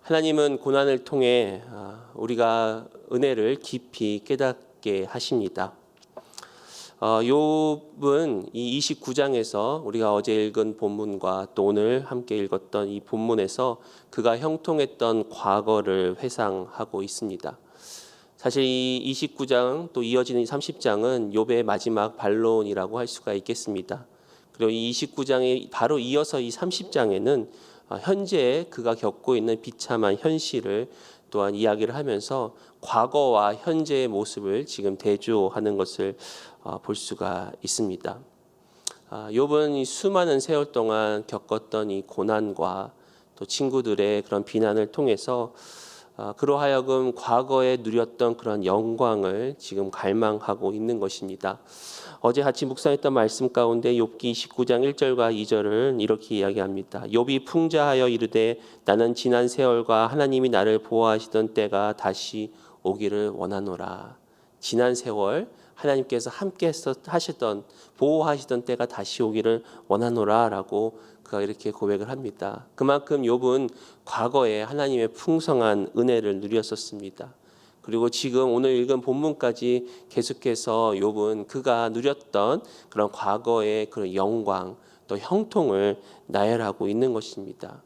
하나님은 고난을 통해 우리가 은혜를 깊이 깨닫게 하십니다. 욥은 이 29장에서 우리가 어제 읽은 본문과 또 오늘 함께 읽었던 이 본문에서 그가 형통했던 과거를 회상하고 있습니다. 사실 이 29장 또 이어지는 30장은 욥의 마지막 반론이라고 할 수가 있겠습니다. 그리고 이 29장에 바로 이어서 이 30장에는 현재 그가 겪고 있는 비참한 현실을 또한 이야기를 하면서 과거와 현재의 모습을 지금 대조하는 것을 볼 수가 있습니다. 욥은 이 수많은 세월 동안 겪었던 이 고난과 또 친구들의 그런 비난을 통해서 그로 하여금 과거에 누렸던 그런 영광을 지금 갈망하고 있는 것입니다. 어제 같이 묵상했던 말씀 가운데 욥기 29장 1절과 2절은 이렇게 이야기합니다. 욥이 풍자하여 이르되 나는 지난 세월과 하나님이 나를 보호하시던 때가 다시 오기를 원하노라. 지난 세월 하나님께서 함께 하시던 보호하시던 때가 다시 오기를 원하노라라고 그가 이렇게 고백을 합니다. 그만큼 욥은 과거에 하나님의 풍성한 은혜를 누렸었습니다. 그리고 지금 오늘 읽은 본문까지 계속해서 욥은 그가 누렸던 그런 과거의 그런 영광 또 형통을 나열하고 있는 것입니다.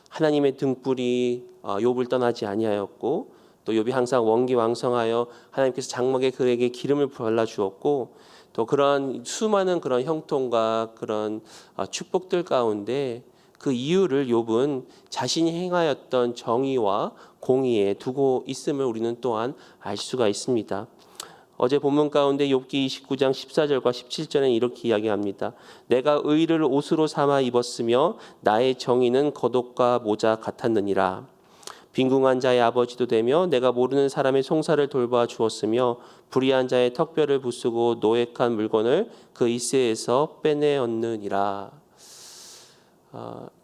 하나님의 등불이 욥을 떠나지 아니하였고 또 욥이 항상 원기왕성하여 하나님께서 장막에 그에게 기름을 발라 주었고 또 그런 수많은 그런 형통과 그런 축복들 가운데 그 이유를 욥은 자신이 행하였던 정의와 공의에 두고 있음을 우리는 또한 알 수가 있습니다. 어제 본문 가운데 욥기 29장 14절과 17절에 이렇게 이야기합니다. 내가 의를 옷으로 삼아 입었으며 나의 정의는 겉옷과 모자 같았느니라. 빈궁한 자의 아버지도 되며 내가 모르는 사람의 송사를 돌봐 주었으며 불의한 자의 턱뼈를 부수고 노획한 물건을 그 이새에서 빼내었느니라.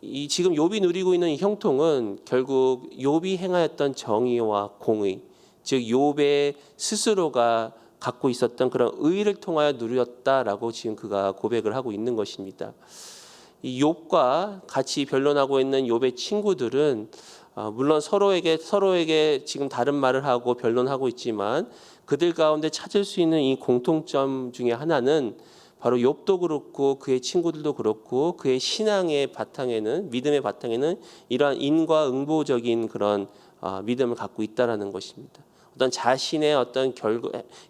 이 지금 욥이 누리고 있는 이 형통은 결국 욥이 행하였던 정의와 공의, 즉 욥의 스스로가 갖고 있었던 그런 의를 통하여 누렸다라고 지금 그가 고백을 하고 있는 것입니다. 이 욥과 같이 변론하고 있는 욥의 친구들은 물론 서로에게 지금 다른 말을 하고 변론하고 있지만 그들 가운데 찾을 수 있는 이 공통점 중에 하나는 바로 욥도 그렇고 그의 친구들도 그렇고 그의 신앙의 바탕에는 믿음의 바탕에는 이러한 인과응보적인 그런 믿음을 갖고 있다라는 것입니다. 어떤 자신의 어떤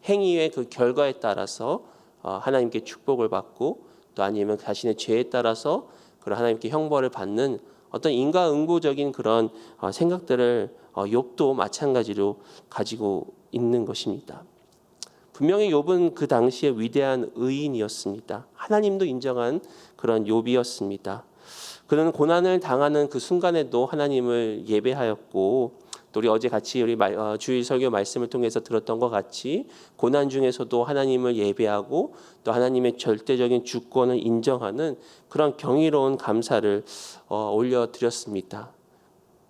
행위의 그 결과에 따라서 하나님께 축복을 받고 또 아니면 자신의 죄에 따라서 그런 하나님께 형벌을 받는 어떤 인과응보적인 그런 생각들을 욥도 마찬가지로 가지고 있는 것입니다. 분명히 욥은 그 당시에 위대한 의인이었습니다. 하나님도 인정한 그런 욥이었습니다. 그는 고난을 당하는 그 순간에도 하나님을 예배하였고 또 우리 어제 같이 우리 주일 설교 말씀을 통해서 들었던 것 같이 고난 중에서도 하나님을 예배하고 또 하나님의 절대적인 주권을 인정하는 그런 경이로운 감사를 올려드렸습니다.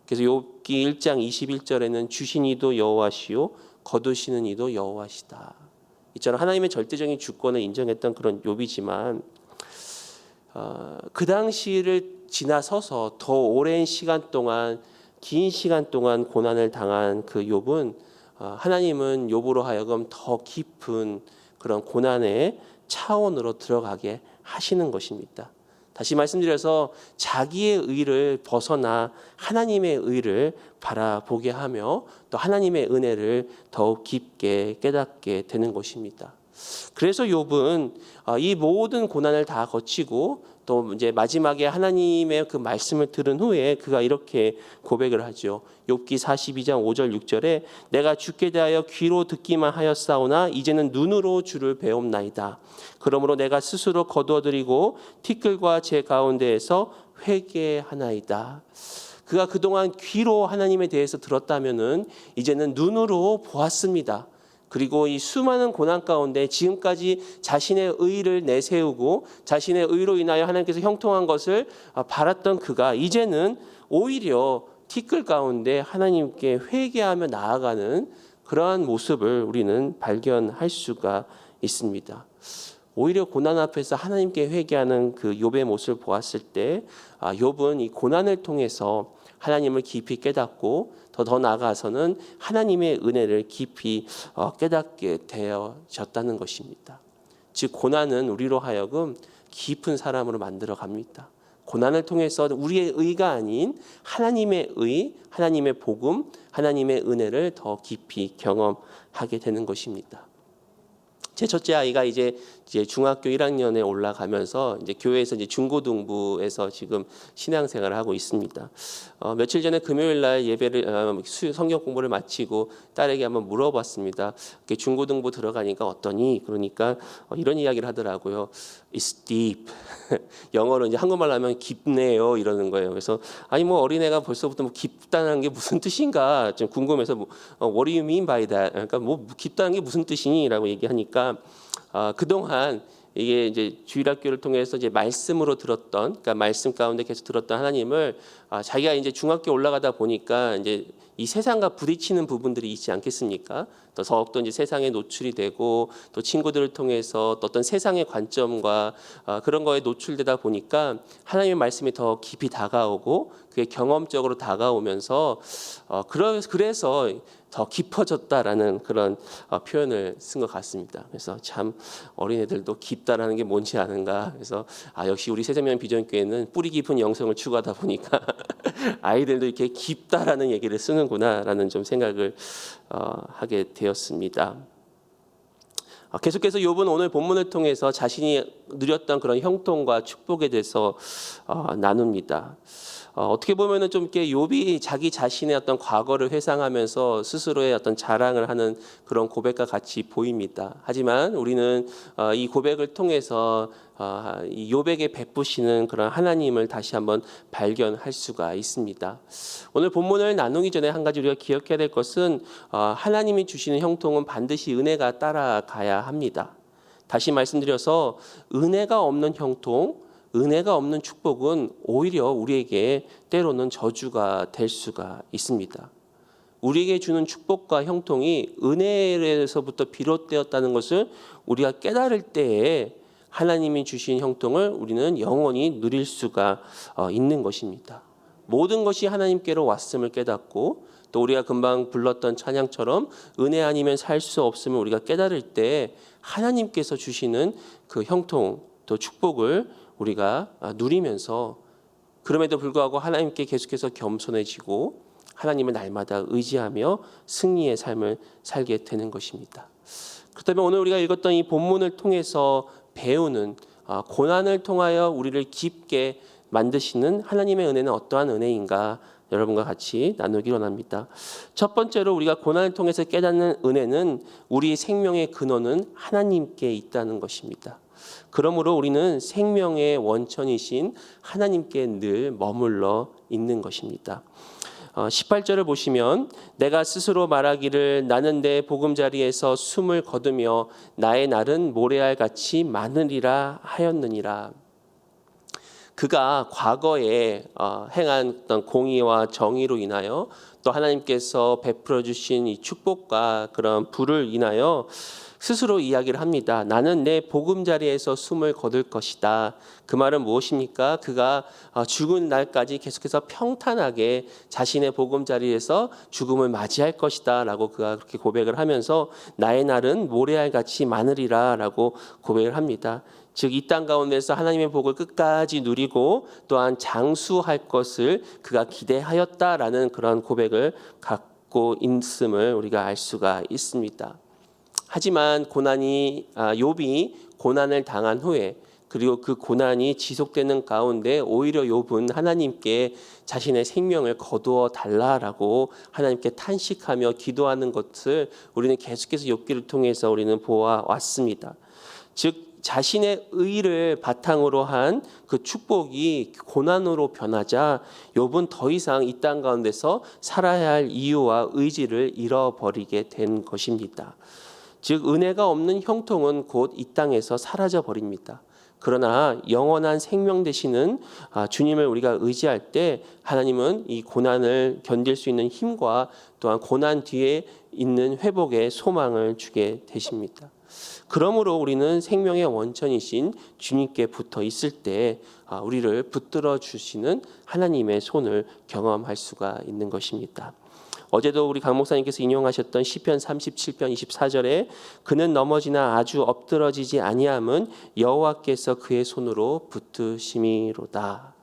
그래서 욥기 1장 21절에는 주신 이도 여호와시요 거두시는 이도 여호와시다. 이처럼 하나님의 절대적인 주권을 인정했던 그런 욥이지만 그 당시를 지나서서 더 오랜 시간 동안 긴 시간 동안 고난을 당한 그 욥은 하나님은 욥으로 하여금 더 깊은 그런 고난의 차원으로 들어가게 하시는 것입니다. 다시 말씀드려서 자기의 의를 벗어나 하나님의 의를 바라보게 하며 또 하나님의 은혜를 더욱 깊게 깨닫게 되는 것입니다. 그래서 욥은 이 모든 고난을 다 거치고 또 이제 마지막에 하나님의 그 말씀을 들은 후에 그가 이렇게 고백을 하죠. 욥기 42장 5절 6절에 내가 주께 대하여 귀로 듣기만 하였사오나 이제는 눈으로 주를 배움나이다. 그러므로 내가 스스로 거두어드리고 티끌과 제 가운데에서 회개하나이다. 그가 그동안 귀로 하나님에 대해서 들었다면은 이제는 눈으로 보았습니다. 그리고 이 수많은 고난 가운데 지금까지 자신의 의를 내세우고 자신의 의로 인하여 하나님께서 형통한 것을 바랐던 그가 이제는 오히려 티끌 가운데 하나님께 회개하며 나아가는 그러한 모습을 우리는 발견할 수가 있습니다. 오히려 고난 앞에서 하나님께 회개하는 그 욥의 모습을 보았을 때 욥은 이 고난을 통해서 하나님을 깊이 깨닫고 더 나아가서는 하나님의 은혜를 깊이 깨닫게 되어졌다는 것입니다. 즉 고난은 우리로 하여금 깊은 사람으로 만들어 갑니다. 고난을 통해서 우리의 의가 아닌 하나님의 의, 하나님의 복음, 하나님의 은혜를 더 깊이 경험하게 되는 것입니다. 제 첫째 아이가 이제 중학교 1학년에 올라가면서 이제 교회에서 이제 중고등부에서 지금 신앙생활을 하고 있습니다. 며칠 전에 금요일 날 예배를 성경 공부를 마치고 딸에게 한번 물어봤습니다. 중고등부 들어가니까 어떠니? 그러니까 이런 이야기를 하더라고요. It's deep. 영어로 이제 한국말로 하면 깊네요 이러는 거예요. 그래서 아니 뭐 어린애가 벌써부터 뭐 깊다는 게 무슨 뜻인가 좀 궁금해서 What do you mean by that? 그러니까 뭐 깊다는 게 무슨 뜻이니?라고 얘기하니까 그동안 이게 이제 주일학교를 통해서 이제 말씀으로 들었던, 그러니까 말씀 가운데 계속 들었던 하나님을 자기가 이제 중학교 올라가다 보니까 이제 이 세상과 부딪히는 부분들이 있지 않겠습니까? 또 더욱더 이제 세상에 노출이 되고 또 친구들을 통해서 또 어떤 세상의 관점과 그런 거에 노출되다 보니까 하나님의 말씀이 더 깊이 다가오고 그게 경험적으로 다가오면서 그래서 더 깊어졌다라는 그런 표현을 쓴 것 같습니다. 그래서 참 어린애들도 깊다라는 게 뭔지 아는가. 그래서 역시 우리 새생명 비전교회는 뿌리 깊은 영성을 추구하다 보니까 아이들도 이렇게 깊다라는 얘기를 쓰는구나라는 좀 생각을 하게 되었습니다. 계속해서 욥은 오늘 본문을 통해서 자신이 누렸던 그런 형통과 축복에 대해서 나눕니다. 어떻게 보면은 좀 이렇게 욥이 자기 자신의 어떤 과거를 회상하면서 스스로의 어떤 자랑을 하는 그런 고백과 같이 보입니다. 하지만 우리는 이 고백을 통해서 이 욥에게 베푸시는 그런 하나님을 다시 한번 발견할 수가 있습니다. 오늘 본문을 나누기 전에 한 가지 우리가 기억해야 될 것은 하나님이 주시는 형통은 반드시 은혜가 따라가야 합니다. 다시 말씀드려서 은혜가 없는 형통, 은혜가 없는 축복은 오히려 우리에게 때로는 저주가 될 수가 있습니다. 우리에게 주는 축복과 형통이 은혜에서부터 비롯되었다는 것을 우리가 깨달을 때에 하나님이 주신 형통을 우리는 영원히 누릴 수가 있는 것입니다. 모든 것이 하나님께로 왔음을 깨닫고 또 우리가 금방 불렀던 찬양처럼 은혜 아니면 살 수 없음을 우리가 깨달을 때 하나님께서 주시는 그 형통 또 축복을 우리가 누리면서 그럼에도 불구하고 하나님께 계속해서 겸손해지고 하나님을 날마다 의지하며 승리의 삶을 살게 되는 것입니다. 그렇다면 오늘 우리가 읽었던 이 본문을 통해서 배우는 고난을 통하여 우리를 깊게 만드시는 하나님의 은혜는 어떠한 은혜인가 여러분과 같이 나누기 원합니다. 첫 번째로 우리가 고난을 통해서 깨닫는 은혜는 우리 생명의 근원은 하나님께 있다는 것입니다. 그러므로 우리는 생명의 원천이신 하나님께 늘 머물러 있는 것입니다. 18절을 보시면 내가 스스로 말하기를 나는 내 보금자리에서 숨을 거두며 나의 날은 모래알같이 많으리라 하였느니라. 그가 과거에 행한 어떤 공의와 정의로 인하여 또 하나님께서 베풀어 주신 이 축복과 그런 부를 인하여 스스로 이야기를 합니다. 나는 내 보금자리에서 숨을 거둘 것이다. 그 말은 무엇입니까? 그가 죽은 날까지 계속해서 평탄하게 자신의 보금자리에서 죽음을 맞이할 것이다 라고 그가 그렇게 고백을 하면서 나의 날은 모래알같이 많으리라 라고 고백을 합니다. 즉 이 땅 가운데서 하나님의 복을 끝까지 누리고 또한 장수할 것을 그가 기대하였다라는 그런 고백을 갖고 있음을 우리가 알 수가 있습니다. 하지만 욥이 고난을 당한 후에 그리고 그 고난이 지속되는 가운데 오히려 욥은 하나님께 자신의 생명을 거두어 달라라고 하나님께 탄식하며 기도하는 것을 우리는 계속해서 욥기를 통해서 우리는 보아왔습니다. 즉 자신의 의를 바탕으로 한 그 축복이 고난으로 변하자 욥은 더 이상 이 땅 가운데서 살아야 할 이유와 의지를 잃어버리게 된 것입니다. 즉 은혜가 없는 형통은 곧 이 땅에서 사라져 버립니다. 그러나 영원한 생명 되시는 주님을 우리가 의지할 때 하나님은 이 고난을 견딜 수 있는 힘과 또한 고난 뒤에 있는 회복의 소망을 주게 되십니다. 그러므로 우리는 생명의 원천이신 주님께 붙어 있을 때 우리를 붙들어 주시는 하나님의 손을 경험할 수가 있는 것입니다. 어제도 우리 강 목사님께서 인용하셨던 시편 37편 24절에 그는 넘어지나 아주 엎드러지지 아니함은 여호와께서 그의 손으로 붙드심이로다.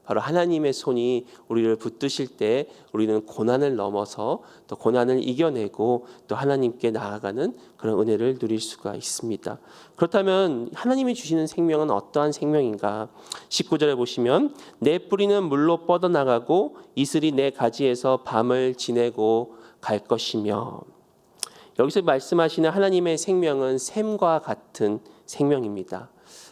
바로 하나님의 손이 우리를 붙드실 때 우리는 고난을 넘어서 또 고난을 이겨내고 또 하나님께 나아가는 그런 은혜를 누릴 수가 있습니다. 그렇다면 하나님이 주시는 생명은 어떠한 생명인가? 19절에 보시면 내 뿌리는 물로 뻗어나가고 이슬이 내 가지에서 밤을 지내고 갈 것이며, 여기서 말씀하시는 하나님의 생명은 샘과 같은 생명입니다.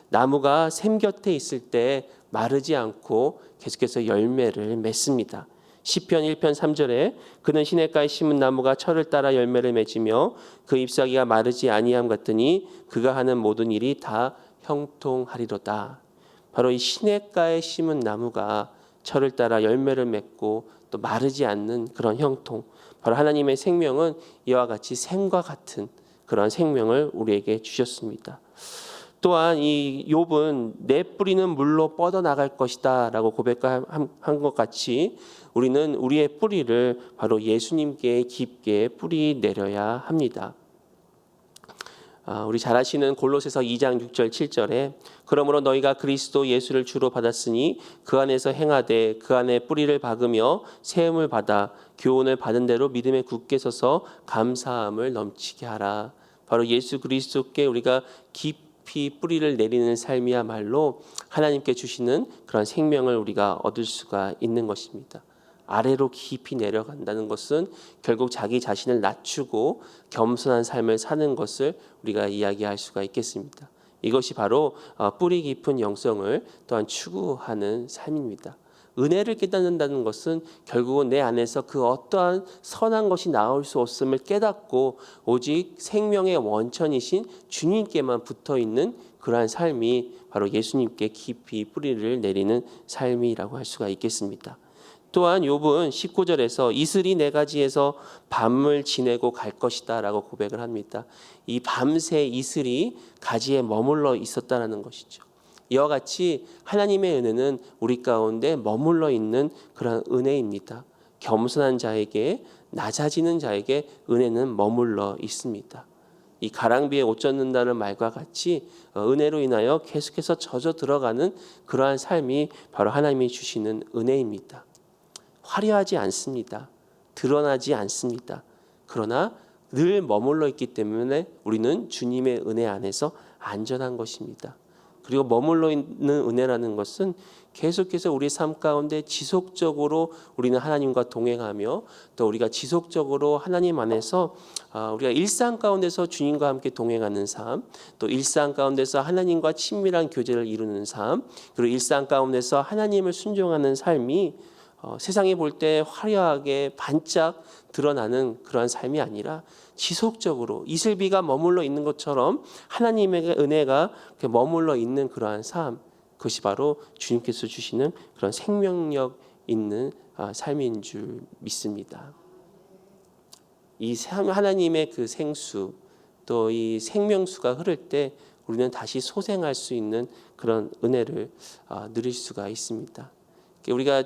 나무가 샘 곁에 있을 때 마르지 않고 계속해서 열매를 맺습니다. 시편 1편 3절에 그는 시냇가에 심은 나무가 철을 따라 열매를 맺으며 그 잎사귀가 마르지 아니함 같으니 그가 하는 모든 일이 다 형통하리로다. 바로 이 시냇가에 심은 나무가 철을 따라 열매를 맺고 또 마르지 않는 그런 형통, 바로 하나님의 생명은 이와 같이 샘과 같은 그런 생명을 우리에게 주셨습니다. 또한 이 욥은 내 뿌리는 물로 뻗어나갈 것이다 라고 고백한 것 같이 우리는 우리의 뿌리를 바로 예수님께 깊게 뿌리 내려야 합니다. 우리 잘 아시는 골로새서 2장 6절 7절에 그러므로 너희가 그리스도 예수를 주로 받았으니 그 안에서 행하되 그 안에 뿌리를 박으며 세움을 받아 교훈을 받은 대로 믿음에 굳게 서서 감사함을 넘치게 하라. 바로 예수 그리스도께 우리가 깊이 뿌리를 내리는 삶이야말로 하나님께 주시는 그런 생명을 우리가 얻을 수가 있는 것입니다. 아래로 깊이 내려간다는 것은 결국 자기 자신을 낮추고 겸손한 삶을 사는 것을 우리가 이야기할 수가 있겠습니다. 이것이 바로 뿌리 깊은 영성을 또한 추구하는 삶입니다. 은혜를 깨닫는다는 것은 결국은 내 안에서 그 어떠한 선한 것이 나올 수 없음을 깨닫고 오직 생명의 원천이신 주님께만 붙어있는 그러한 삶이 바로 예수님께 깊이 뿌리를 내리는 삶이라고 할 수가 있겠습니다. 또한 욥은 19절에서 이슬이 네 가지에서 밤을 지내고 갈 것이다 라고 고백을 합니다. 이 밤새 이슬이 가지에 머물러 있었다는 것이죠. 이와 같이 하나님의 은혜는 우리 가운데 머물러 있는 그런 은혜입니다. 겸손한 자에게, 낮아지는 자에게 은혜는 머물러 있습니다. 이 가랑비에 옷 젖는다는 말과 같이 은혜로 인하여 계속해서 젖어 들어가는 그러한 삶이 바로 하나님이 주시는 은혜입니다. 화려하지 않습니다. 드러나지 않습니다. 그러나 늘 머물러 있기 때문에 우리는 주님의 은혜 안에서 안전한 것입니다. 그리고 머물러 있는 은혜라는 것은 계속해서 우리 삶 가운데 지속적으로 우리는 하나님과 동행하며 또 우리가 지속적으로 하나님 안에서 우리가 일상 가운데서 주님과 함께 동행하는 삶, 또 일상 가운데서 하나님과 친밀한 교제를 이루는 삶, 그리고 일상 가운데서 하나님을 순종하는 삶이 세상이 볼 때 화려하게 반짝 드러나는 그러한 삶이 아니라 지속적으로 이슬비가 머물러 있는 것처럼 하나님의 은혜가 머물러 있는 그러한 삶, 그것이 바로 주님께서 주시는 그런 생명력 있는 삶인 줄 믿습니다. 이 하나님의 그 생수, 또 이 생명수가 흐를 때 우리는 다시 소생할 수 있는 그런 은혜를 누릴 수가 있습니다. 우리가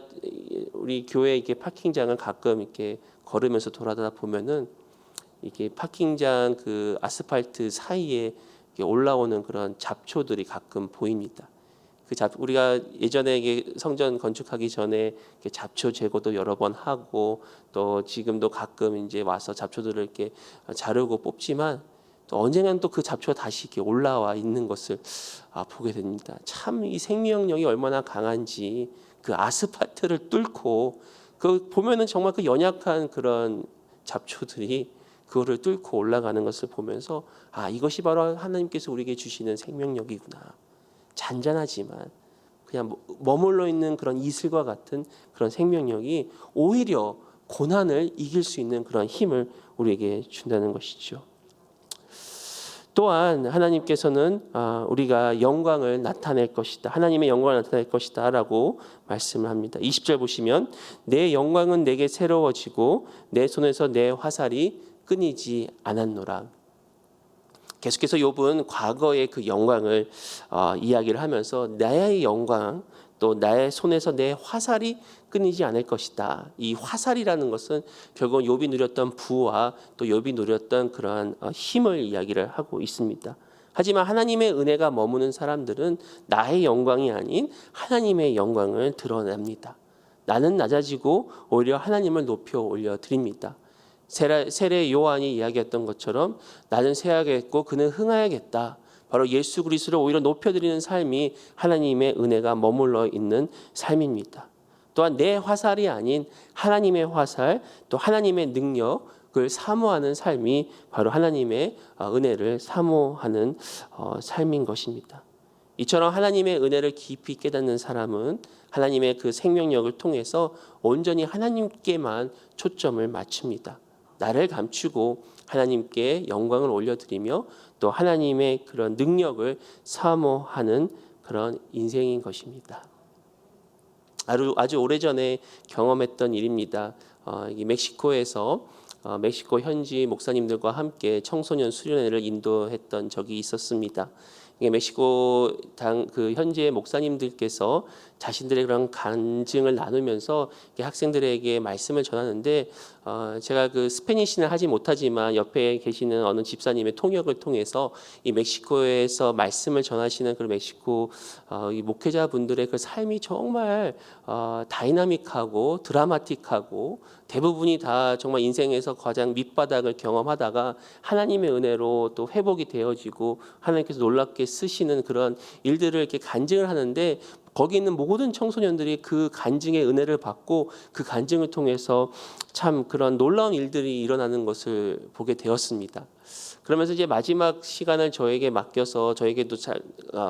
우리 교회 이렇게 파킹장을 가끔 이렇게 걸으면서 돌아다니다 보면은 이게 파킹장 그 아스팔트 사이에 올라오는 그런 잡초들이 가끔 보입니다. 우리가 예전에 이게 성전 건축하기 전에 잡초 제거도 여러 번 하고 또 지금도 가끔 이제 와서 잡초들을 이렇게 자르고 뽑지만 또 언젠가는 또 그 잡초가 다시 이렇게 올라와 있는 것을 보게 됩니다. 참 이 생명력이 얼마나 강한지 그 아스팔트를 뚫고 그 보면은 정말 그 연약한 그런 잡초들이 그거를 뚫고 올라가는 것을 보면서 이것이 바로 하나님께서 우리에게 주시는 생명력이구나. 잔잔하지만 그냥 머물러 있는 그런 이슬과 같은 그런 생명력이 오히려 고난을 이길 수 있는 그런 힘을 우리에게 준다는 것이죠. 또한 하나님께서는 우리가 영광을 나타낼 것이다. 하나님의 영광을 나타낼 것이다 라고 말씀을 합니다. 20절 보시면 내 영광은 내게 새로워지고 내 손에서 내 화살이 끊이지 않았노라. 계속해서 욥은 과거의 그 영광을 이야기를 하면서 나의 영광 또 나의 손에서 내 화살이 끊이지 않을 것이다. 이 화살이라는 것은 결국 욥이 누렸던 부와 또 욥이 누렸던 그러한 힘을 이야기를 하고 있습니다. 하지만 하나님의 은혜가 머무는 사람들은 나의 영광이 아닌 하나님의 영광을 드러냅니다. 나는 낮아지고 오히려 하나님을 높여 올려드립니다. 세례 요한이 이야기했던 것처럼 나는 쇠하겠고 그는 흥하야겠다. 바로 예수 그리스도를 오히려 높여드리는 삶이 하나님의 은혜가 머물러 있는 삶입니다. 또한 내 화살이 아닌 하나님의 화살, 또 하나님의 능력을 사모하는 삶이 바로 하나님의 은혜를 사모하는 삶인 것입니다. 이처럼 하나님의 은혜를 깊이 깨닫는 사람은 하나님의 그 생명력을 통해서 온전히 하나님께만 초점을 맞춥니다. 나를 감추고 하나님께 영광을 올려드리며 또 하나님의 그런 능력을 사모하는 그런 인생인 것입니다. 아주 오래전에 경험했던 일입니다. 멕시코에서 멕시코 현지 목사님들과 함께 청소년 수련회를 인도했던 적이 있었습니다. 멕시코 그 현지의 목사님들께서 자신들의 그런 간증을 나누면서 학생들에게 말씀을 전하는데 제가 그 스페니시는 하지 못하지만 옆에 계시는 어느 집사님의 통역을 통해서 이 멕시코에서 말씀을 전하시는 그 멕시코 이 목회자분들의 그 삶이 정말 다이나믹하고 드라마틱하고 대부분이 다 정말 인생에서 가장 밑바닥을 경험하다가 하나님의 은혜로 또 회복이 되어지고 하나님께서 놀랍게 쓰시는 그런 일들을 이렇게 간증을 하는데 거기 있는 모든 청소년들이 그 간증의 은혜를 받고 그 간증을 통해서 참 그런 놀라운 일들이 일어나는 것을 보게 되었습니다. 그러면서 이제 마지막 시간을 저에게 맡겨서 저에게도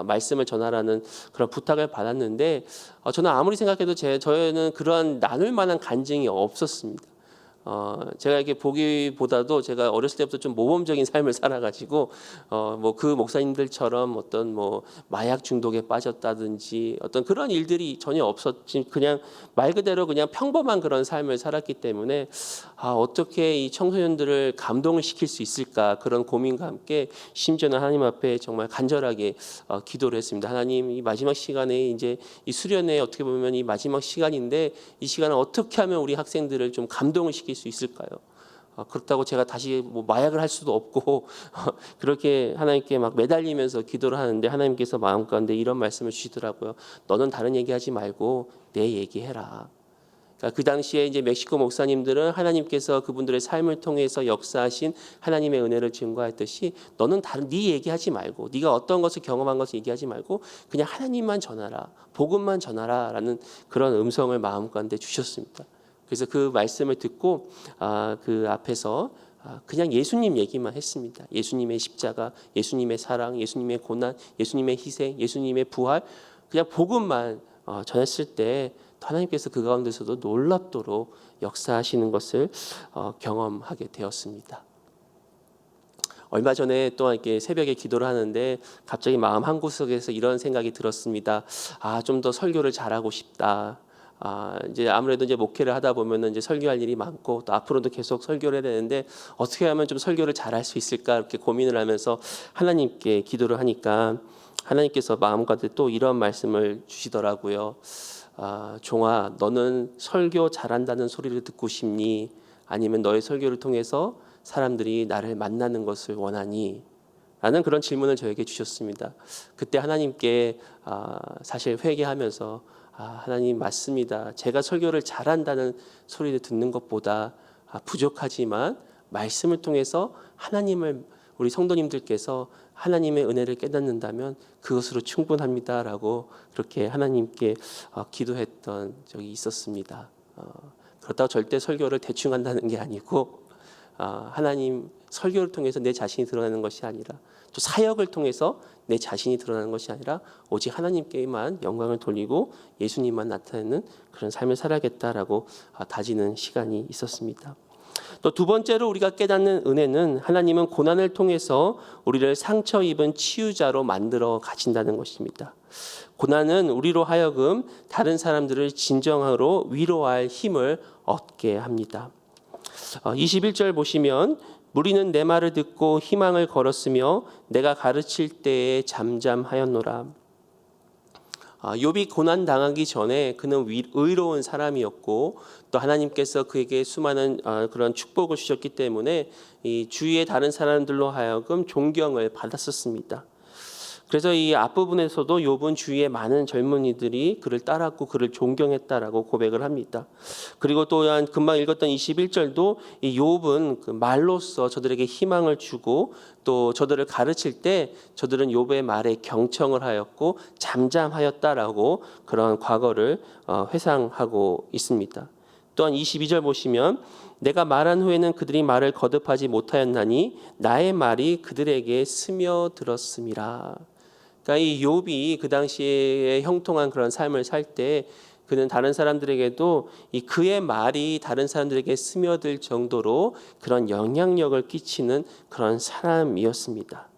말씀을 전하라는 그런 부탁을 받았는데 저는 아무리 생각해도 저에는 그런 나눌 만한 간증이 없었습니다. 제가 이렇게 보기보다도 제가 어렸을 때부터 좀 모범적인 삶을 살아가지고 뭐 그 목사님들처럼 어떤 뭐 마약 중독에 빠졌다든지 어떤 그런 일들이 전혀 없었지 그냥 말 그대로 그냥 평범한 그런 삶을 살았기 때문에 어떻게 이 청소년들을 감동을 시킬 수 있을까 그런 고민과 함께 심지어는 하나님 앞에 정말 간절하게 기도를 했습니다. 하나님 이 마지막 시간에 이제 이 수련회 어떻게 보면 이 마지막 시간인데 이 시간을 어떻게 하면 우리 학생들을 좀 감동을 시킬 수 있을까요? 그렇다고 제가 다시 뭐 마약을 할 수도 없고 그렇게 하나님께 막 매달리면서 기도를 하는데 하나님께서 마음 가운데 이런 말씀을 주시더라고요. 너는 다른 얘기하지 말고 내 얘기해라. 그러니까 그 당시에 이제 멕시코 목사님들은 하나님께서 그분들의 삶을 통해서 역사하신 하나님의 은혜를 증거했듯이 너는 다른 네 얘기하지 말고 네가 어떤 것을 경험한 것을 얘기하지 말고 그냥 하나님만 전하라. 복음만 전하라라는 그런 음성을 마음 가운데 주셨습니다. 그래서 그 말씀을 듣고 그 앞에서 그냥 예수님 얘기만 했습니다. 예수님의 십자가, 예수님의 사랑, 예수님의 고난, 예수님의 희생, 예수님의 부활 그냥 복음만 전했을 때 하나님께서 그 가운데서도 놀랍도록 역사하시는 것을 경험하게 되었습니다. 얼마 전에 또 이렇게 새벽에 기도를 하는데 갑자기 마음 한구석에서 이런 생각이 들었습니다. 좀 더 설교를 잘하고 싶다. 이제 아무래도 이제 목회를 하다 보면은 이제 설교할 일이 많고 또 앞으로도 계속 설교를 해야 되는데 어떻게 하면 좀 설교를 잘할 수 있을까 이렇게 고민을 하면서 하나님께 기도를 하니까 하나님께서 마음 가운데 또 이런 말씀을 주시더라고요. 종아, 너는 설교 잘한다는 소리를 듣고 싶니? 아니면 너의 설교를 통해서 사람들이 나를 만나는 것을 원하니? 라는 그런 질문을 저에게 주셨습니다. 그때 하나님께 사실 회개하면서 하나님 맞습니다. 제가 설교를 잘한다는 소리를 듣는 것보다 부족하지만 말씀을 통해서 하나님을 우리 성도님들께서 하나님의 은혜를 깨닫는다면 그것으로 충분합니다라고 그렇게 하나님께 기도했던 적이 있었습니다. 그렇다고 절대 설교를 대충 한다는 게 아니고 하나님 설교를 통해서 내 자신이 드러나는 것이 아니라 또 사역을 통해서 내 자신이 드러나는 것이 아니라 오직 하나님께만 영광을 돌리고 예수님만 나타내는 그런 삶을 살아야겠다라고 다지는 시간이 있었습니다. 또 두 번째로 우리가 깨닫는 은혜는 하나님은 고난을 통해서 우리를 상처 입은 치유자로 만들어 가신다는 것입니다. 고난은 우리로 하여금 다른 사람들을 진정으로 위로할 힘을 얻게 합니다. 21절 보시면 무리는 내 말을 듣고 희망을 걸었으며 내가 가르칠 때에 잠잠하였노라. 욥이 고난 당하기 전에 그는 의로운 사람이었고 또 하나님께서 그에게 수많은 그런 축복을 주셨기 때문에 이 주위의 다른 사람들로 하여금 존경을 받았었습니다. 그래서 이 앞부분에서도 욥은 주위의 많은 젊은이들이 그를 따랐고 그를 존경했다라고 고백을 합니다. 그리고 또한 금방 읽었던 21절도 이 욥은 그 말로써 저들에게 희망을 주고 또 저들을 가르칠 때 저들은 욥의 말에 경청을 하였고 잠잠하였다라고 그런 과거를 회상하고 있습니다. 또한 22절 보시면 내가 말한 후에는 그들이 말을 거듭하지 못하였나니 나의 말이 그들에게 스며들었음이라. 그러니까 이 욥이 그 당시에 형통한 그런 삶을 살 때 그는 다른 사람들에게도 이 그의 말이 다른 사람들에게 스며들 정도로 그런 영향력을 끼치는 그런 사람이었습니다.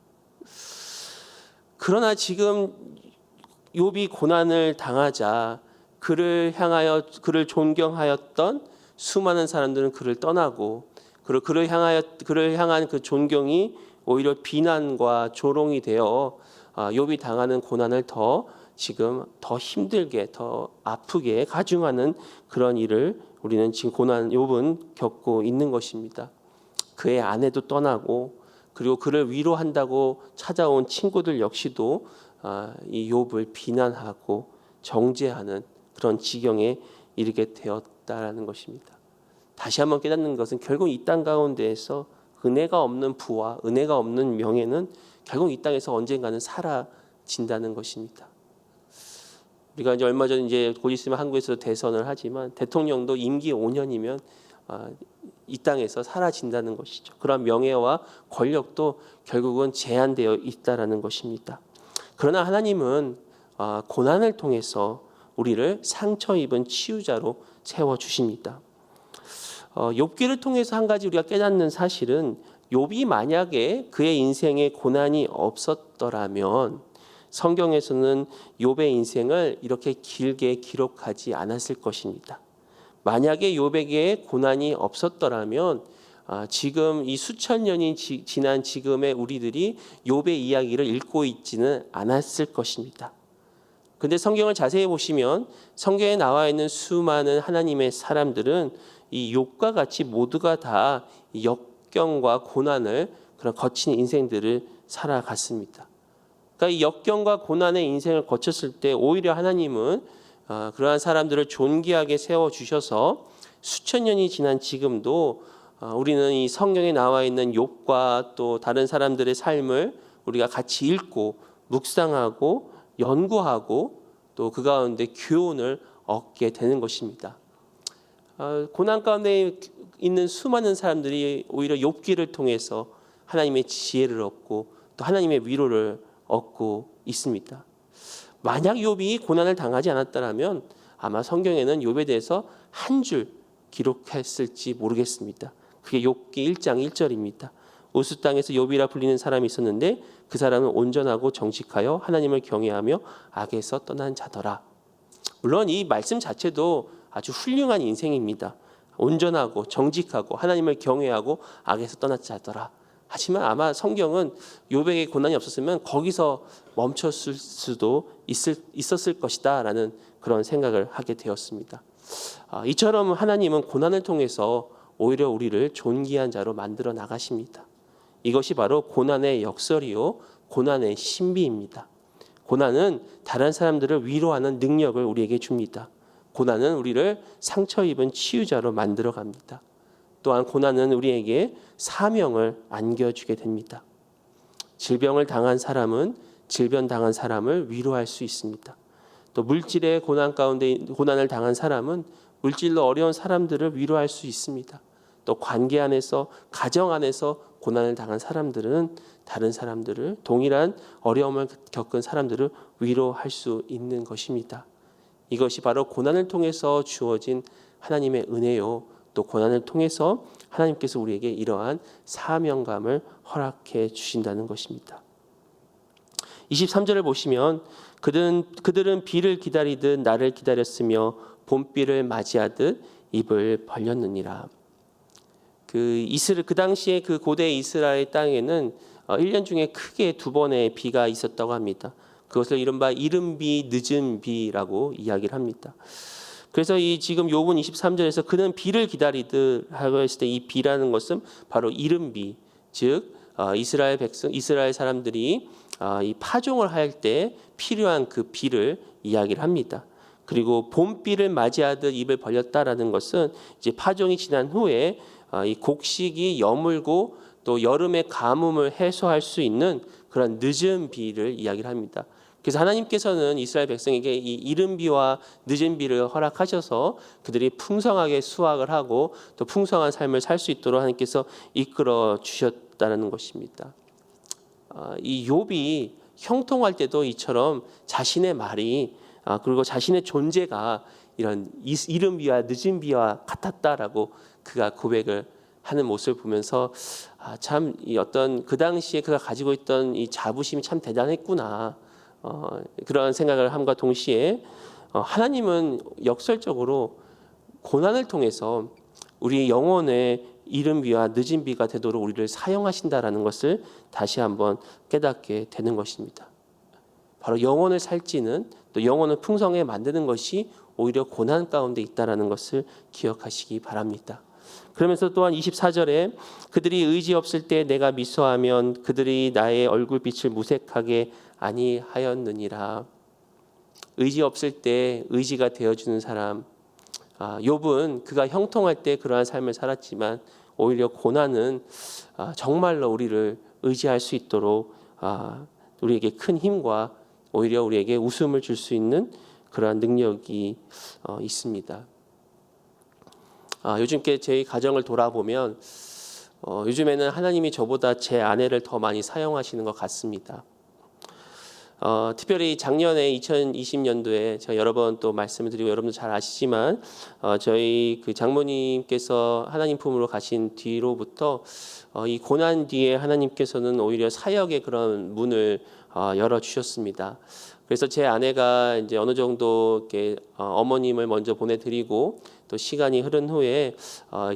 그러나 지금 욥이 고난을 당하자 그를 존경하였던 수많은 사람들은 그를 떠나고 그를 향한 그 존경이 오히려 비난과 조롱이 되어 욥이 당하는 고난을 더 힘들게 더 아프게 가중하는 그런 일을 우리는 지금 욥은 겪고 있는 것입니다. 그의 아내도 떠나고 그리고 그를 위로한다고 찾아온 친구들 역시도 이 욥을 비난하고 정죄하는 그런 지경에 이르게 되었다라는 것입니다. 다시 한번 깨닫는 것은 결국 이 땅 가운데에서 은혜가 없는 부와 은혜가 없는 명예는 결국 이 땅에서 언젠가는 사라진다는 것입니다. 우리가 이제 얼마 전 이제 곧 있으면 한국에서 대선을 하지만 대통령도 임기 5년이면 이 땅에서 사라진다는 것이죠. 그런 명예와 권력도 결국은 제한되어 있다라는 것입니다. 그러나 하나님은 고난을 통해서 우리를 상처 입은 치유자로 세워 주십니다. 욥기를 통해서 한 가지 우리가 깨닫는 사실은 욥이 만약에 그의 인생에 고난이 없었더라면 성경에서는 욥의 인생을 이렇게 길게 기록하지 않았을 것입니다. 만약에 욥에게 고난이 없었더라면 지금 이 수천 년이 지난 지금의 우리들이 욥의 이야기를 읽고 있지는 않았을 것입니다. 근데 성경을 자세히 보시면 성경에 나와 있는 수많은 하나님의 사람들은 이 욥과 같이 모두가 다 역경과 고난을 그런 거친 인생들을 살아갔습니다. 그러니까 이 역경과 고난의 인생을 거쳤을 때 오히려 하나님은 그러한 사람들을 존귀하게 세워 주셔서 수천 년이 지난 지금도 우리는 이 성경에 나와 있는 욥과 또 다른 사람들의 삶을 우리가 같이 읽고 묵상하고 연구하고 또 그 가운데 교훈을 얻게 되는 것입니다. 고난 가운데 있는 수많은 사람들이 오히려 욥기를 통해서 하나님의 지혜를 얻고 또 하나님의 위로를 얻고 있습니다. 만약 욥이 고난을 당하지 않았다면 아마 성경에는 욥에 대해서 한 줄 기록했을지 모르겠습니다. 그게 욥기 1장 1절입니다. 우스 땅에서 욥이라 불리는 사람이 있었는데 그 사람은 온전하고 정직하여 하나님을 경외하며 악에서 떠난 자더라. 물론 이 말씀 자체도 아주 훌륭한 인생입니다. 온전하고 정직하고 하나님을 경외하고 악에서 떠난 자더라. 하지만 아마 성경은 욥에게 고난이 없었으면 거기서 멈췄을 수도 있었을 것이다 라는 그런 생각을 하게 되었습니다. 이처럼 하나님은 고난을 통해서 오히려 우리를 존귀한 자로 만들어 나가십니다. 이것이 바로 고난의 역설이요 고난의 신비입니다. 고난은 다른 사람들을 위로하는 능력을 우리에게 줍니다. 고난은 우리를 상처 입은 치유자로 만들어 갑니다. 또한 고난은 우리에게 사명을 안겨주게 됩니다. 질병을 당한 사람은 질병 당한 사람을 위로할 수 있습니다. 또 물질의 고난 가운데 고난을 당한 사람은 물질로 어려운 사람들을 위로할 수 있습니다. 또 관계 안에서 가정 안에서 고난을 당한 사람들은 다른 사람들을 동일한 어려움을 겪은 사람들을 위로할 수 있는 것입니다. 이것이 바로 고난을 통해서 주어진 하나님의 은혜요. 또 고난을 통해서 하나님께서 우리에게 이러한 사명감을 허락해 주신다는 것입니다. 23절을 보시면 그들은 비를 기다리듯 나를 기다렸으며 봄비를 맞이하듯 입을 벌렸느니라. 그 당시에 그 고대 이스라엘 땅에는 1년 중에 크게 2번의 비가 있었다고 합니다. 그것을 이른바 이른 비, 늦은 비라고 이야기를 합니다. 그래서 이 지금 욥은 23절에서 그는 비를 기다리듯 하고 했을 때 이 비라는 것은 바로 이른 비, 즉 이스라엘 사람들이 이 파종을 할 때 필요한 그 비를 이야기를 합니다. 그리고 봄비를 맞이하듯 입을 벌렸다라는 것은 이제 파종이 지난 후에 이 곡식이 여물고 또 여름의 가뭄을 해소할 수 있는 그런 늦은 비를 이야기를 합니다. 그래서 하나님께서는 이스라엘 백성에게 이 이른 비와 늦은 비를 허락하셔서 그들이 풍성하게 수확을 하고 또 풍성한 삶을 살 수 있도록 하나님께서 이끌어 주셨다는 것입니다. 이 욥이 형통할 때도 이처럼 자신의 말이 그리고 자신의 존재가 이런 이른 비와 늦은 비와 같았다라고 그가 고백을 하는 모습을 보면서 참 이 어떤 그 당시에 그가 가지고 있던 이 자부심이 참 대단했구나. 그런 생각을 함과 동시에 하나님은 역설적으로 고난을 통해서 우리 영혼의 이른 비와 늦은 비가 되도록 우리를 사용하신다라는 것을 다시 한번 깨닫게 되는 것입니다. 바로 영혼을 살찌는 또 영혼을 풍성하게 만드는 것이 오히려 고난 가운데 있다라는 것을 기억하시기 바랍니다. 그러면서 또한 24절에 그들이 의지 없을 때 내가 미소하면 그들이 나의 얼굴빛을 무색하게 아니하였느니라. 의지 없을 때 의지가 되어주는 사람. 욥은 그가 형통할 때 그러한 삶을 살았지만 오히려 고난은 정말로 우리를 의지할 수 있도록 우리에게 큰 힘과 오히려 우리에게 웃음을 줄 수 있는 그러한 능력이 있습니다. 요즘께 제 가정을 돌아보면 요즘에는 하나님이 저보다 제 아내를 더 많이 사용하시는 것 같습니다. 특별히 작년에 2020년도에 제가 여러 번 또 말씀을 드리고 여러분도 잘 아시지만 저희 그 장모님께서 하나님 품으로 가신 뒤로부터 이 고난 뒤에 하나님께서는 오히려 사역의 그런 문을 열어 주셨습니다. 그래서 제 아내가 이제 어느 정도 이렇게 어머님을 먼저 보내드리고 또 시간이 흐른 후에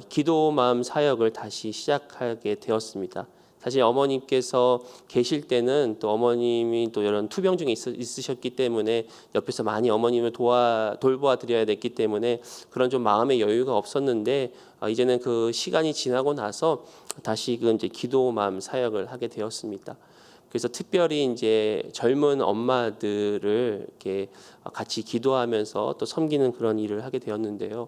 기도 마음 사역을 다시 시작하게 되었습니다. 사실 어머님께서 계실 때는 또 어머님이 또 이런 투병중에 있으셨기 때문에 옆에서 많이 어머님을 돌보아 드려야 됐기 때문에 그런 좀 마음의 여유가 없었는데 이제는 그 시간이 지나고 나서 다시금 이제 기도 마음 사역을 하게 되었습니다. 그래서 특별히 이제 젊은 엄마들을 이렇게 같이 기도하면서 또 섬기는 그런 일을 하게 되었는데요.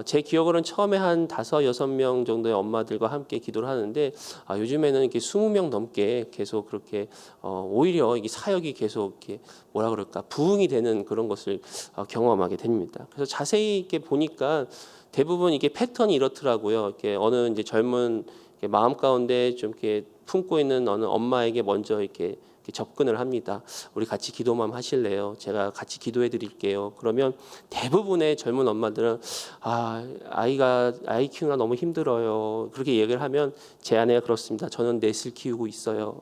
제 기억으로는 처음에 한 5-6명 정도의 엄마들과 함께 기도를 하는데 요즘에는 이렇게 20명 넘게 계속 그렇게 오히려 이게 사역이 계속 이렇게 뭐라 그럴까 부흥이 되는 그런 것을 경험하게 됩니다. 그래서 자세히 이렇게 보니까 대부분 이게 패턴이 이렇더라고요. 이렇게 어느 이제 젊은 마음 가운데 좀 이렇게 품고 있는 어느 엄마에게 먼저 이렇게 접근을 합니다. 우리 같이 기도만 하실래요? 제가 같이 기도해 드릴게요. 그러면 대부분의 젊은 엄마들은 아이 키우기가 너무 힘들어요. 그렇게 얘기를 하면 제 아내가 그렇습니다. 저는 넷을 키우고 있어요.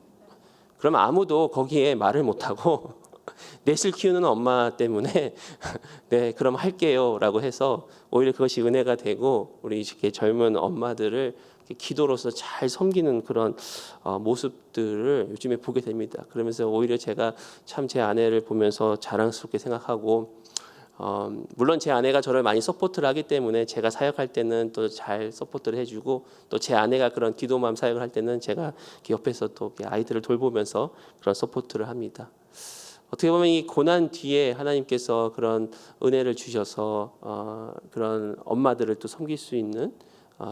그러면 아무도 거기에 말을 못하고 넷을 키우는 엄마 때문에 네 그럼 할게요라고 해서 오히려 그것이 은혜가 되고 우리 이렇게 젊은 엄마들을 기도로서 잘 섬기는 그런 모습들을 요즘에 보게 됩니다. 그러면서 오히려 제가 참 제 아내를 보면서 자랑스럽게 생각하고 물론 제 아내가 저를 많이 서포트를 하기 때문에 제가 사역할 때는 또 잘 서포트를 해주고 또 제 아내가 그런 기도마음 사역을 할 때는 제가 옆에서 또 아이들을 돌보면서 그런 서포트를 합니다. 어떻게 보면 이 고난 뒤에 하나님께서 그런 은혜를 주셔서 그런 엄마들을 또 섬길 수 있는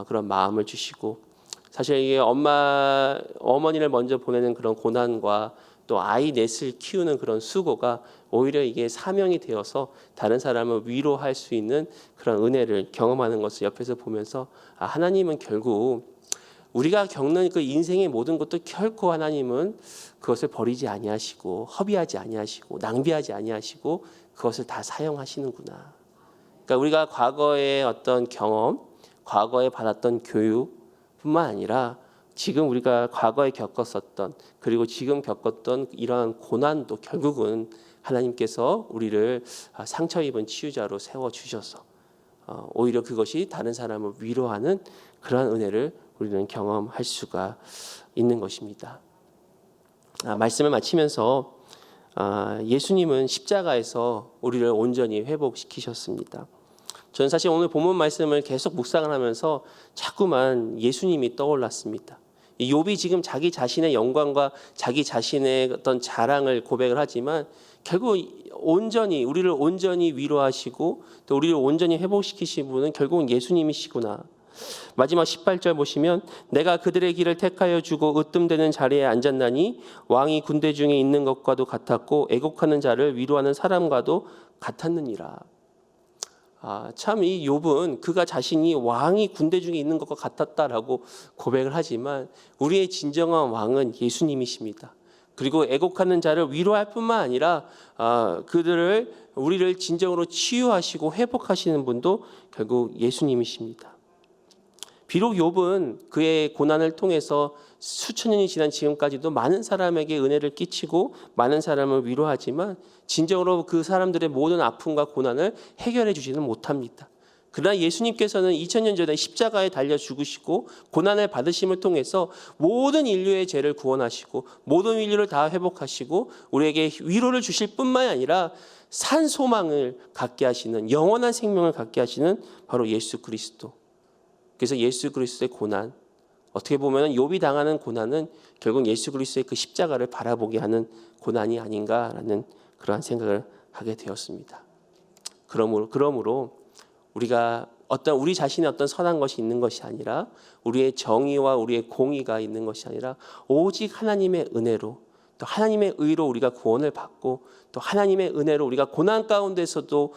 그런 마음을 주시고 사실 이게 어머니를 먼저 보내는 그런 고난과 또 아이 넷을 키우는 그런 수고가 오히려 이게 사명이 되어서 다른 사람을 위로할 수 있는 그런 은혜를 경험하는 것을 옆에서 보면서 하나님은 결국 우리가 겪는 그 인생의 모든 것도 결코 하나님은 그것을 버리지 아니하시고 허비하지 아니하시고 낭비하지 아니하시고 그것을 다 사용하시는구나. 그러니까 우리가 과거의 어떤 경험, 과거에 받았던 교육뿐만 아니라 지금 우리가 과거에 겪었었던 그리고 지금 겪었던 이러한 고난도 결국은 하나님께서 우리를 상처 입은 치유자로 세워주셔서 오히려 그것이 다른 사람을 위로하는 그러한 은혜를 우리는 경험할 수가 있는 것입니다. 말씀을 마치면서 예수님은 십자가에서 우리를 온전히 회복시키셨습니다. 저는 사실 오늘 본문 말씀을 계속 묵상을 하면서 자꾸만 예수님이 떠올랐습니다. 욥이 지금 자기 자신의 영광과 자기 자신의 어떤 자랑을 고백을 하지만 결국 우리를 온전히 위로하시고 또 우리를 온전히 회복시키신 분은 결국은 예수님이시구나. 마지막 18절 보시면 내가 그들의 길을 택하여 주고 으뜸되는 자리에 앉았나니 왕이 군대 중에 있는 것과도 같았고 애곡하는 자를 위로하는 사람과도 같았느니라. 참 이 욥은 그가 자신이 왕이 군대 중에 있는 것과 같았다라고 고백을 하지만 우리의 진정한 왕은 예수님이십니다. 그리고 애곡하는 자를 위로할 뿐만 아니라 우리를 진정으로 치유하시고 회복하시는 분도 결국 예수님이십니다. 비록 욥은 그의 고난을 통해서 수천 년이 지난 지금까지도 많은 사람에게 은혜를 끼치고 많은 사람을 위로하지만 진정으로 그 사람들의 모든 아픔과 고난을 해결해 주지는 못합니다. 그러나 예수님께서는 2000년 전에 십자가에 달려 죽으시고 고난을 받으심을 통해서 모든 인류의 죄를 구원하시고 모든 인류를 다 회복하시고 우리에게 위로를 주실 뿐만 아니라 산 소망을 갖게 하시는 영원한 생명을 갖게 하시는 바로 예수 그리스도. 그래서 예수 그리스도의 고난, 어떻게 보면 욥이 당하는 고난은 결국 예수 그리스도의 그 십자가를 바라보게 하는 고난이 아닌가라는 그러한 생각을 하게 되었습니다. 그러므로 우리가 우리 자신의 어떤 선한 것이 있는 것이 아니라 우리의 정의와 우리의 공의가 있는 것이 아니라 오직 하나님의 은혜로 또 하나님의 의로 우리가 구원을 받고 또 하나님의 은혜로 우리가 고난 가운데서도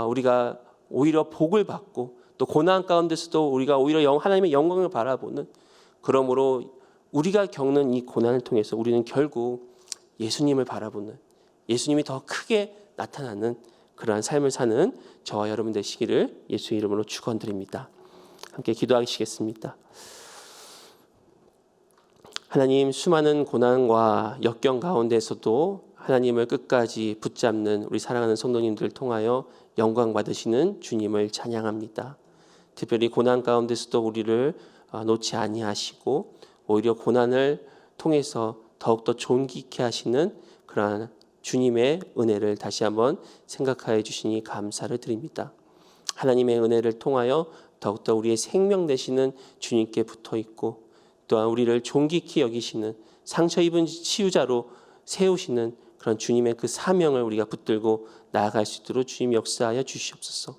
우리가 오히려 복을 받고 또 고난 가운데서도 우리가 오히려 하나님의 영광을 바라보는, 그러므로 우리가 겪는 이 고난을 통해서 우리는 결국 예수님을 바라보는, 예수님이 더 크게 나타나는 그러한 삶을 사는 저와 여러분 되시기를 예수의 이름으로 축원드립니다. 함께 기도하시겠습니다. 하나님, 수많은 고난과 역경 가운데서도 하나님을 끝까지 붙잡는 우리 사랑하는 성도님들을 통하여 영광 받으시는 주님을 찬양합니다. 특별히 고난 가운데서도 우리를 놓지 아니하시고 오히려 고난을 통해서 더욱더 존귀케 하시는 그러한 주님의 은혜를 다시 한번 생각하여 주시니 감사를 드립니다. 하나님의 은혜를 통하여 더욱더 우리의 생명 되시는 주님께 붙어있고 또한 우리를 존귀케 여기시는 상처 입은 치유자로 세우시는 그런 주님의 그 사명을 우리가 붙들고 나아갈 수 있도록 주님 역사하여 주시옵소서.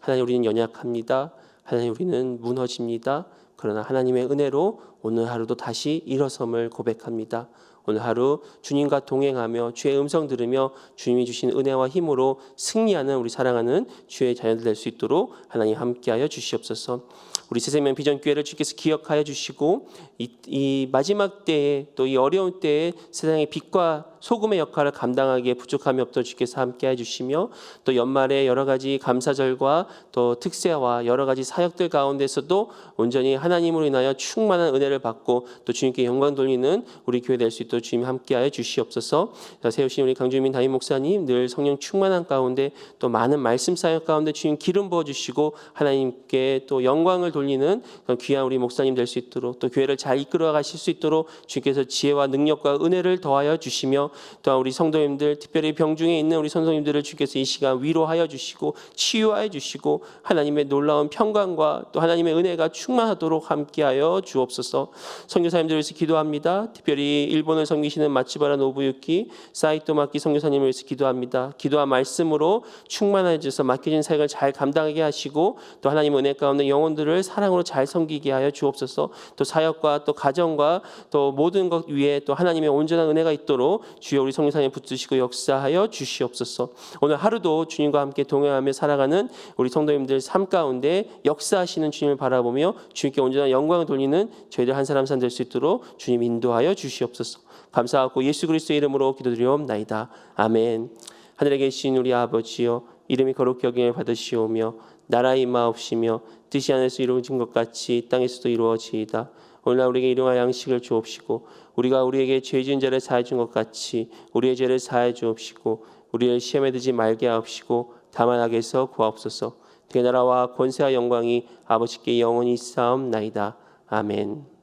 하나님, 우리는 연약합니다. 하나님, 우리는 무너집니다. 그러나 하나님의 은혜로 오늘 하루도 다시 일어섬을 고백합니다. 오늘 하루 주님과 동행하며 주의 음성 들으며 주님이 주신 은혜와 힘으로 승리하는 우리 사랑하는 주의 자녀들 될 수 있도록 하나님 함께하여 주시옵소서. 우리 새생명 비전교회를 주께서 기억하여 주시고 이 마지막 때에 또 이 어려운 때에 세상의 빛과 소금의 역할을 감당하기에 부족함이 없도록 주께서 함께해 주시며 또 연말에 여러 가지 감사절과 또 특세와 여러 가지 사역들 가운데서도 온전히 하나님으로 인하여 충만한 은혜를 받고 또 주님께 영광 돌리는 우리 교회 될 수 있도록 주님 함께하여 주시옵소서. 세우신 우리 강주민 담임 목사님 늘 성령 충만한 가운데 또 많은 말씀 사역 가운데 주님 기름 부어 주시고 하나님께 또 영광을 돌리는 귀한 우리 목사님 될 수 있도록 또 교회를 잘 이끌어 가실 수 있도록 주님께서 지혜와 능력과 은혜를 더하여 주시며 또한 우리 성도님들 특별히 병중에 있는 우리 선생님들을 주께서 이 시간 위로하여 주시고 치유하여 주시고 하나님의 놀라운 평강과 또 하나님의 은혜가 충만하도록 함께하여 주옵소서. 선교사님들을 위해서 기도합니다. 특별히 일본을 섬기시는 마츠바라 노부유키 사이토 마키 선교사님을 위해서 기도합니다. 기도와 말씀으로 충만해져서 맡겨진 사역을 잘 감당하게 하시고 또 하나님의 은혜 가운데 영혼들을 사랑으로 잘 섬기게 하여 주옵소서. 또 사역과 또 가정과 또 모든 것 위에 또 하나님의 온전한 은혜가 있도록 주여 우리 성령사님 붙드시고 역사하여 주시옵소서. 오늘 하루도 주님과 함께 동행하며 살아가는 우리 성도님들 삶 가운데 역사하시는 주님을 바라보며 주님께 온전한 영광을 돌리는 저희들 한 사람 될 수 있도록 주님 인도하여 주시옵소서. 감사하고 예수 그리스도의 이름으로 기도드리옵나이다. 아멘. 하늘에 계신 우리 아버지여, 이름이 거룩히 여김을 받으시오며 나라 임하옵시며 뜻이 하늘에서 이루어진 것 같이 땅에서도 이루어지이다. 오늘날 우리에게 일용할 양식을 주옵시고 우리가 우리에게 죄 지은 자를 사하여 준 것 같이 우리의 죄를 사하여 주옵시고 우리를 시험에 들지 말게 하옵시고 다만 악에서 구하옵소서. 그 나라와 권세와 영광이 아버지께 영원히 있사옵나이다. 아멘.